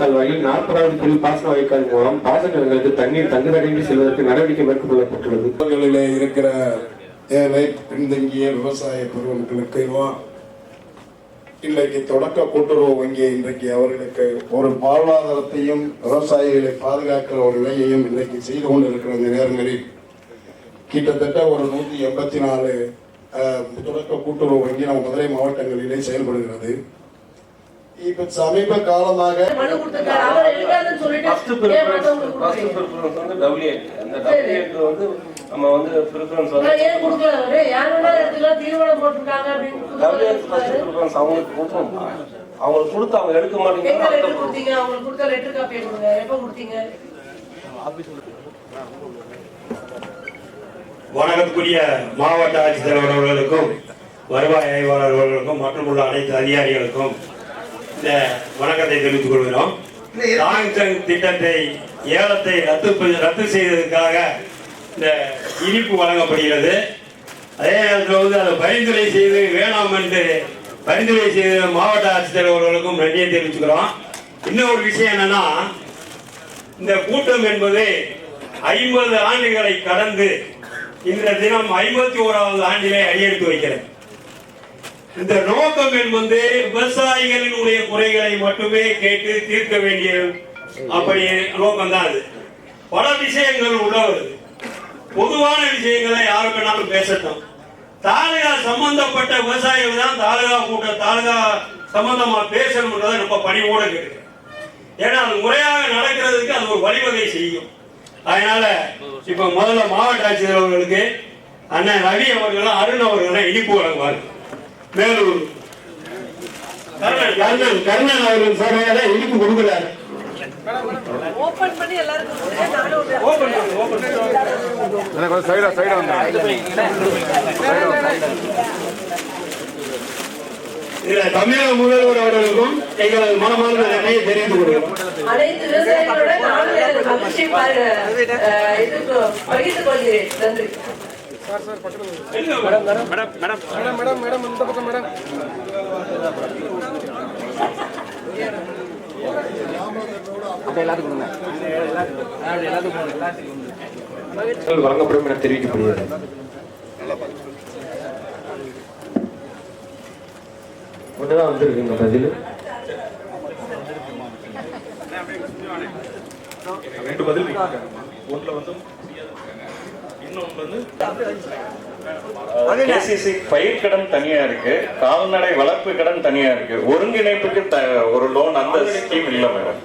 கால்வாயில் 40வது பிரிவு பாசன வாய்க்கால் மூலம் பாசனங்களுக்கு தண்ணீர் தங்குதடையின்றி செல்வதற்கு நடவடிக்கை மேற்கொள்ளப்பட்டுள்ளது. இருக்கிற ஏழை பின்தங்கிய விவசாய பெருமக்களுக்கு இன்றைக்கு தொடக்க கூட்டுறவு வங்கி இன்றைக்கு அவர்களுக்கு ஒரு வாழ்வாதாரத்தையும் விவசாயிகளை பாதுகாக்கிற ஒரு நிலையையும் இன்றைக்கு செய்து கொண்டிருக்கிற இந்த நேரங்களில் கிட்டத்தட்ட ஒரு 184 தொடக்க கூட்டுறவு வங்கி நம்ம மதுரை மாவட்டங்களிலே செயல்படுகிறது. இப்ப சமீப காலமாக நம்ம வந்து பிரிஃபரன்ஸ் வந்து ஏன் கொடுக்கல யாரோட இடத்துல தீர்மானம் போட்டுருக்காங்க அப்படின்னு அவங்களுக்கு கொடுத்து அவங்க எடுக்க மாட்டேங்கிறாங்க. அவங்களுக்கு கொடுத்த லெட்டர் காப்பி கொடுங்க. எப்ப கொடுத்தீங்க? வணக்கத்துக்குரிய மாவட்ட ஆட்சித்தலைவர் அவர்களுக்கும் வருவாய் ஆய்வாளர் அவர்களுக்கும் மற்றும் உள்ள அனைத்து அதிகாரிகளுக்கும் இந்த வணக்கத்தை தெரிவித்துக் கொள்கிறோம். திட்டத்தை ஏலத்தை ரத்து செய்ததற்காக இந்த இனிப்பு வழங்கப்படுகிறது. அதே நேரத்தில் வந்து அதை பரிந்துரை செய்து வேணாம் என்று பரிந்துரை செய்த மாவட்ட ஆட்சித்தலைவர்களுக்கும் நன்றியை தெரிவிச்சுக்கிறோம். இன்னொரு விஷயம் என்னன்னா, இந்த கூட்டம் என்பது 50 ஆண்டுகளை கடந்து இந்த தினம் 51வது ஆண்டிலே அடியெடுத்து வைக்கிறது. இந்த நோக்கம் என்பது விவசாயிகளினுடைய குறைகளை மட்டுமே கேட்டு தீர்க்க வேண்டிய அப்படி நோக்கம்தான். அது பல விஷயங்கள் உள்ளது. பொதுவான விஷயங்களை யாரு வேணாலும் பேசட்டும். தாலுகா சம்பந்தப்பட்ட விவசாயிகள் தான் தாலுகா சம்பந்தமா பேசணும்ன்றதை ரொம்ப பணிவோட இருக்கு. ஏன்னா அது முறையாக நடக்கிறதுக்கு அது ஒரு வழிவகை செய்யும். அதனால இப்ப முதல்ல மாவட்ட ஆட்சியர் அவர்களுக்கு அண்ணன் ரவி அவர்களும் அருண் அவர்களும் இனிப்பு வழங்குவார். மேலூர் கர்ணன் அவர்கள் சார் இனிப்பு கொடுக்கிறார். ஓபன் பண்ணி எல்லாருக்கும் தமிழக முதல்வர் அவர்களுக்கும் எங்களது மனமார்ந்த நன்றியை தெரிவித்துக் கொள்கிறோம். அனைத்து விவசாயிகளுடன் நானும் மகிழ்ச்சி பகிர்ந்து கொள்கிறேன். நன்றி. வழங்கப்படும் என தெரிவிக்கப்படுகிறது. மட்டும்தான் வந்திருக்குங்க பதில். 2 பதில். ஒன்றுல வந்து கேசிசி பயிர் கடன் தனியா இருக்கு, கால்நடை வளர்ப்பு கடன் தனியா இருக்கு. ஒருங்கிணைப்புக்கு ஒரு லோன் அந்த ஸ்கீம் இல்ல மேடம்.